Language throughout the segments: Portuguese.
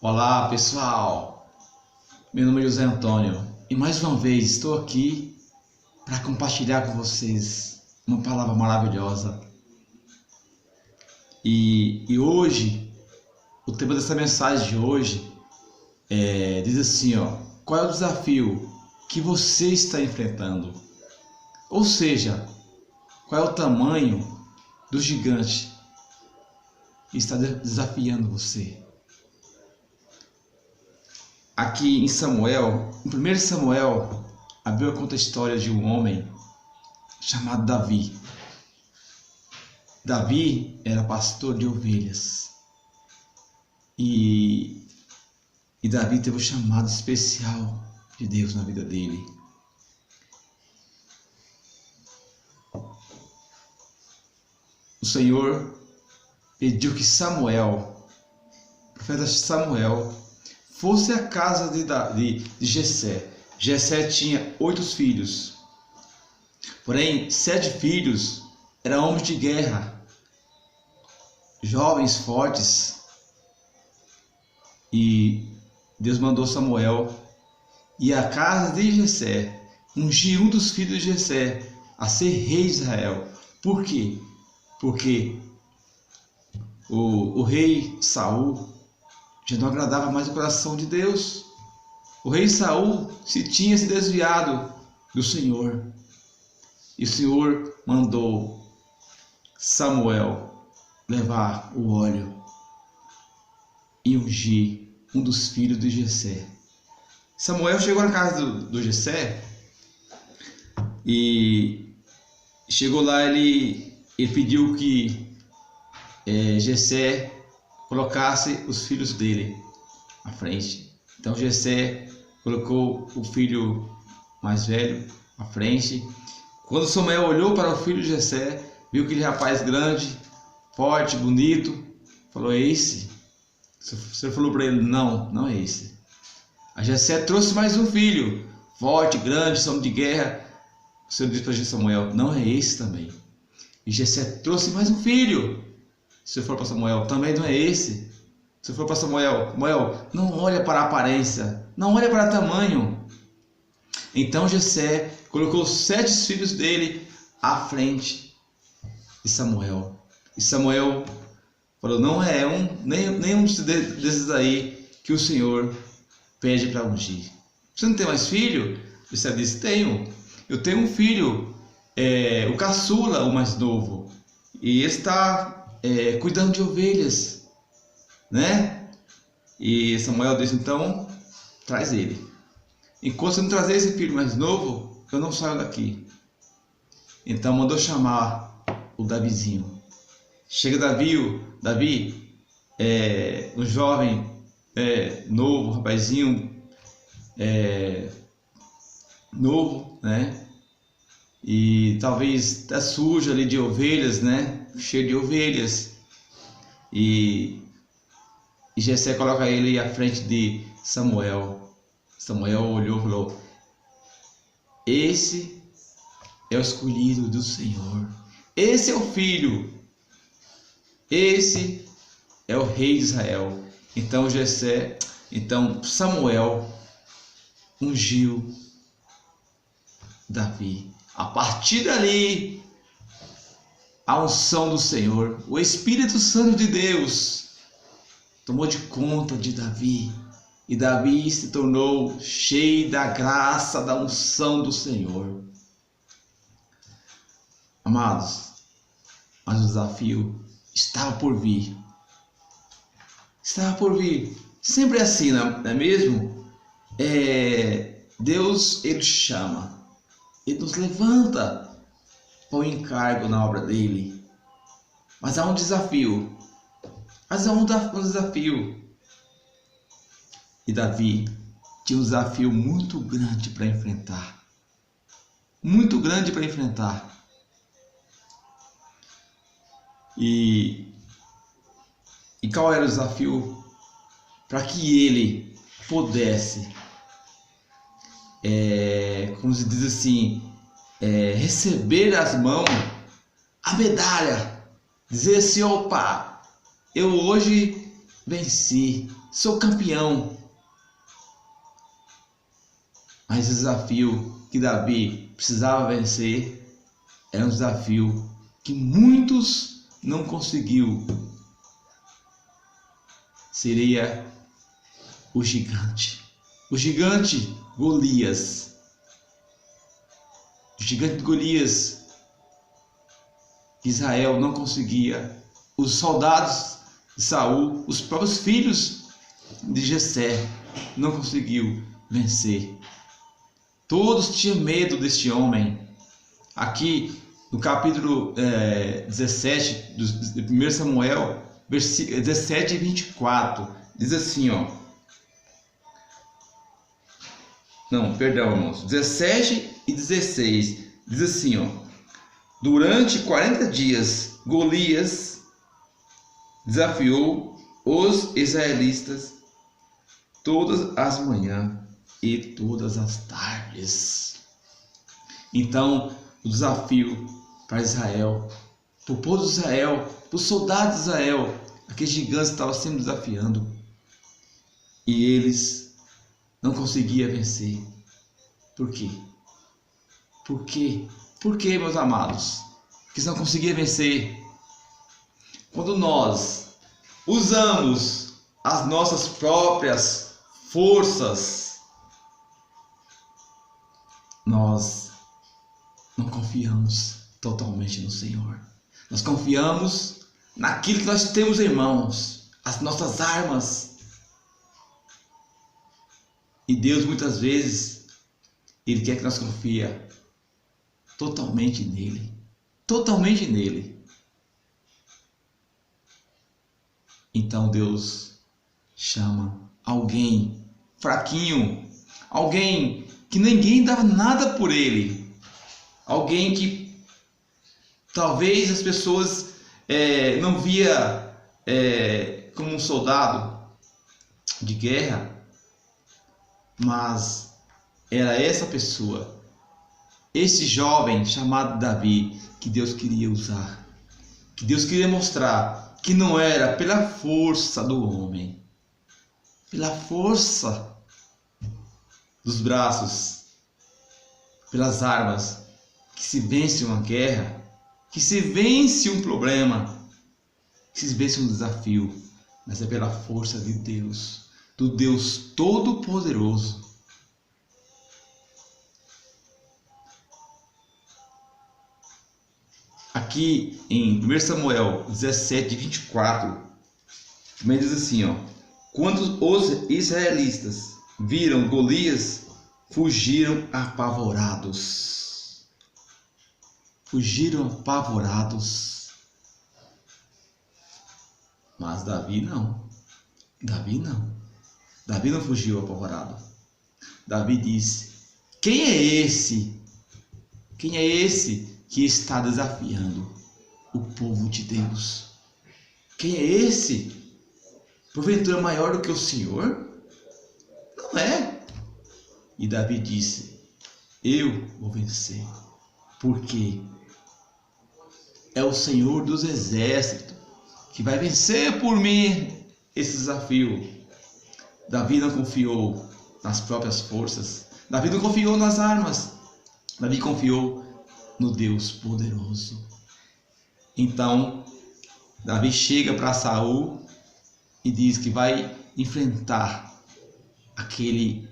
Olá pessoal, meu nome é José Antônio e mais uma vez estou aqui para compartilhar com vocês uma palavra maravilhosa. E hoje, o tema dessa mensagem de hoje diz assim, qual é o desafio que você está enfrentando? Ou seja, qual é o tamanho do gigante que está desafiando você? Aqui em Samuel, em 1 Samuel, a Bíblia conta a história de um homem chamado Davi. Davi era pastor de ovelhas. E Davi teve um chamado especial de Deus na vida dele. O Senhor pediu que Samuel, o profeta Samuel, fosse à casa de Jessé. Jessé tinha 8 filhos. Porém, 7 filhos eram homens de guerra, jovens, fortes. E Deus mandou Samuel ir à casa de Jessé, ungir um dos filhos de Jessé a ser rei de Israel. Por quê? Porque o rei Saul já não agradava mais o coração de Deus. O rei Saul tinha se desviado do Senhor. E o Senhor mandou Samuel levar o óleo e ungir um dos filhos de Jessé. Samuel chegou na casa do Jessé e chegou lá, ele pediu que Jessé colocasse os filhos dele à frente. Então Jessé colocou o filho mais velho à frente. Quando Samuel olhou para o filho de Jessé, viu aquele rapaz grande, forte, bonito, falou: é esse? O Senhor falou para ele: não é esse. A Jessé trouxe mais um filho, forte, grande, homem de guerra. O Senhor disse para Samuel: não é esse também. E Jessé trouxe mais um filho. O Senhor falou para Samuel: também não é esse. O Senhor falou para Samuel: não olha para a aparência, não olha para o tamanho. Então Jessé colocou 7 filhos dele à frente de Samuel. E Samuel falou: não é nenhum desses aí que o Senhor pede para ungir. Você não tem mais filho? Jessé disse: tenho. Eu tenho um filho, o caçula, o mais novo. E ele está cuidando de ovelhas, né? E Samuel disse: então traz ele. Enquanto você não trazer esse filho mais novo, eu não saio daqui. Então mandou chamar o Davizinho. Chega Davi, um jovem novo, rapazinho novo, né? E talvez até sujo ali de ovelhas, né? Cheio de ovelhas. E Jessé coloca ele à frente de Samuel. Samuel olhou e falou: esse é o escolhido do Senhor. Esse é o filho. Esse é o rei de Israel. Então Samuel ungiu Davi. A partir dali, a unção do Senhor, o Espírito Santo de Deus, tomou de conta de Davi. E Davi se tornou cheio da graça, da unção do Senhor. Amados, mas o desafio estava por vir. Estava por vir. Sempre é assim, não é mesmo? Deus, Ele chama. Ele nos levanta para o encargo na obra dele. Mas há um desafio. E Davi tinha um desafio muito grande para enfrentar. Muito grande para enfrentar. E qual era o desafio? Para que ele pudesse, como se diz assim, receber as mãos a medalha. Dizer assim: opa, eu hoje venci. sou campeão. Mas o desafio que Davi precisava vencer era um desafio que muitos não conseguiu. Seria o gigante Golias. O gigante Golias, Israel não conseguia. Os soldados de Saul, os próprios filhos de Jessé, não conseguiu vencer. Todos tinham medo deste homem. Aqui no capítulo 17 de 1 Samuel, 17 e 24, diz assim, Não, perdão, irmãos. 17 e 16, diz assim, durante 40 dias, Golias desafiou os israelitas todas as manhãs e todas as tardes. Então, o desafio para Israel, para o povo de Israel, para os soldados de Israel, aqueles gigantes estavam sempre desafiando. E eles não conseguiam vencer. Por quê? Por quê? Por quê, meus amados? Que não conseguiam vencer. Quando nós usamos as nossas próprias forças, nós não confiamos totalmente no Senhor. Nós confiamos naquilo que nós temos em mãos, as nossas armas. E Deus muitas vezes, Ele quer que nós confiemos totalmente nele. Totalmente nele. Então Deus chama alguém fraquinho, alguém que ninguém dava nada por ele, alguém que talvez as pessoas não via como um soldado de guerra, mas era essa pessoa, esse jovem chamado Davi, que Deus queria usar, que Deus queria mostrar que não era pela força do homem, pela força dos braços, pelas armas, que se vence uma guerra, que se vence um problema, que se vence um desafio, mas é pela força de Deus, do Deus Todo-Poderoso. Aqui em 1 Samuel 17, 24, também diz assim, quando os israelitas viram Golias, fugiram apavorados. Fugiram apavorados. Mas Davi não. Davi não fugiu apavorado. Davi disse: quem é esse? Quem é esse que está desafiando o povo de Deus? Quem é esse? Porventura maior do que o Senhor? Não é. E Davi disse: eu vou vencer, porque é o Senhor dos exércitos que vai vencer por mim esse desafio. Davi não confiou nas próprias forças, Davi não confiou nas armas, Davi confiou no Deus poderoso. Então Davi chega para Saul e diz que vai enfrentar aquele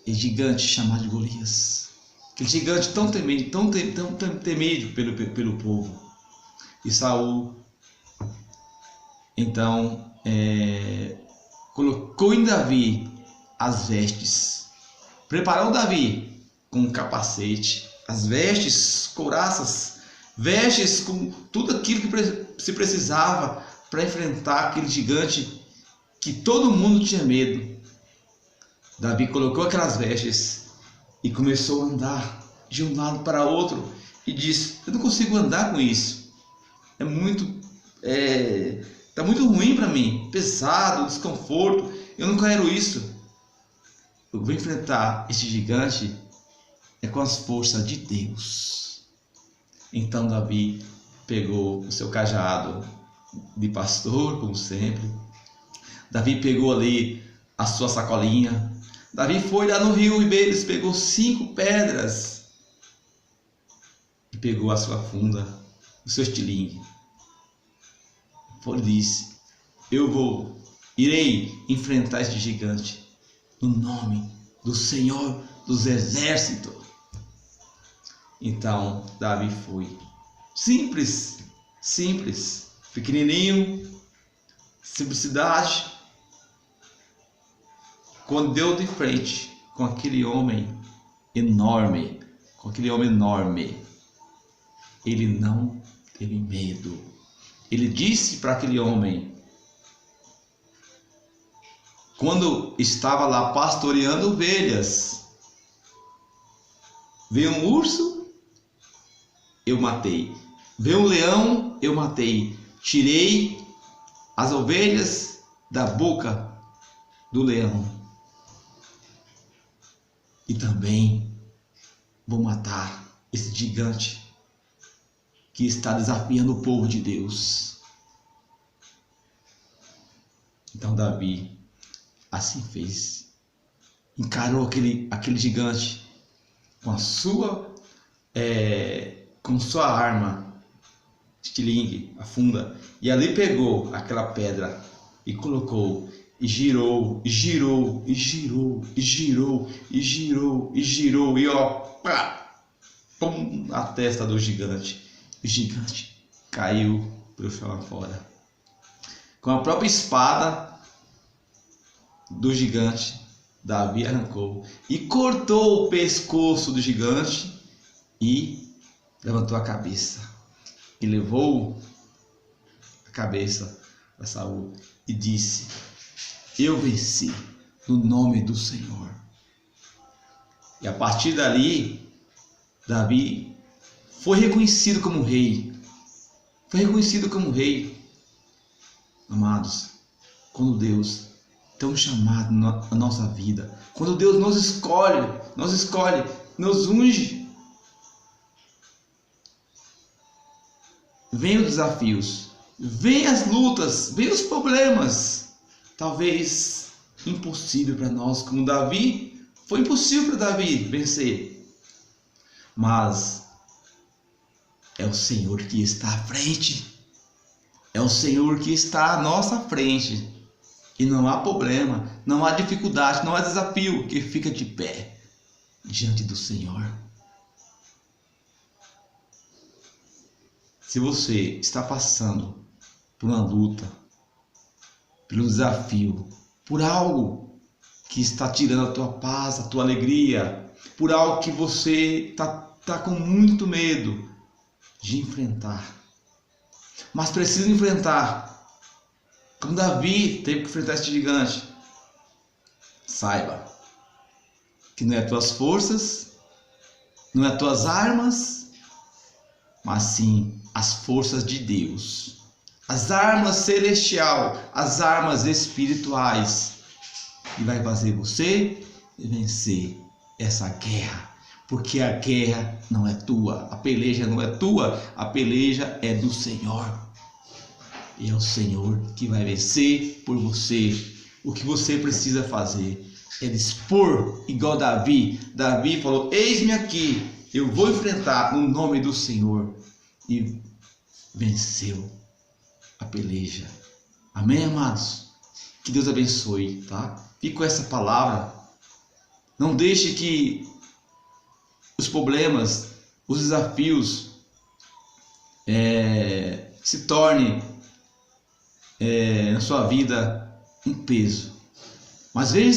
gigante chamado Golias, aquele gigante tão temido, tão temido pelo povo. E Saul então colocou em Davi as vestes, preparou Davi com um capacete, as vestes, couraças, vestes com tudo aquilo que se precisava para enfrentar aquele gigante que todo mundo tinha medo. Davi colocou aquelas vestes e começou a andar de um lado para outro e disse: eu não consigo andar com isso, está muito ruim para mim, pesado, desconforto, eu não quero isso. Eu vou enfrentar esse gigante com as forças de Deus. Então Davi pegou o seu cajado de pastor, como sempre. Davi pegou ali a sua sacolinha. Davi foi lá no rio Ribeiros, pegou 5 pedras e pegou a sua funda, o seu estilingue. Ele disse: irei enfrentar este gigante no nome do Senhor dos Exércitos. Então Davi foi. Simples, pequenininho, simplicidade. Quando deu de frente com aquele homem enorme, ele não teve medo. Ele disse para aquele homem, quando estava lá pastoreando ovelhas: veio um urso, eu matei. Veio um leão, eu matei. Tirei as ovelhas da boca do leão. E também vou matar esse gigante que está desafiando o povo de Deus. Então Davi assim fez. Encarou aquele gigante com sua arma, estilingue, a funda, e ali pegou aquela pedra e colocou, e girou, e ó, pá, pum, na testa do gigante. O gigante caiu pelo chão fora. Com a própria espada do gigante, Davi arrancou e cortou o pescoço do gigante e levantou a cabeça. E levou a cabeça para Saul e disse: eu venci no nome do Senhor. E a partir dali, Davi foi reconhecido como rei. Amados, quando Deus tem um chamado na nossa vida, quando Deus nos escolhe, nos unge, vem os desafios, vem as lutas, vem os problemas, talvez impossível para nós, como Davi, foi impossível para Davi vencer, mas é o Senhor que está à frente, é o Senhor que está à nossa frente, e não há problema, não há dificuldade, não há desafio que fica de pé diante do Senhor. Se você está passando por uma luta, por um desafio, por algo que está tirando a tua paz, a tua alegria, por algo que você está com muito medo de enfrentar, mas precisa enfrentar, como Davi teve que enfrentar esse gigante, saiba que não é tuas forças, não é tuas armas, mas sim as forças de Deus, as armas celestiais, as armas espirituais, que vai fazer você vencer essa guerra, porque a guerra não é tua, a peleja não é tua, a peleja é do Senhor, e é o Senhor que vai vencer por você. O que você precisa fazer é dispor, igual Davi falou: eis-me aqui, eu vou enfrentar no nome do Senhor, e venceu a peleja. Amém, amados? Que Deus abençoe, tá? Fique com essa palavra. Não deixe que os problemas, os desafios se tornem na sua vida um peso. Mas veja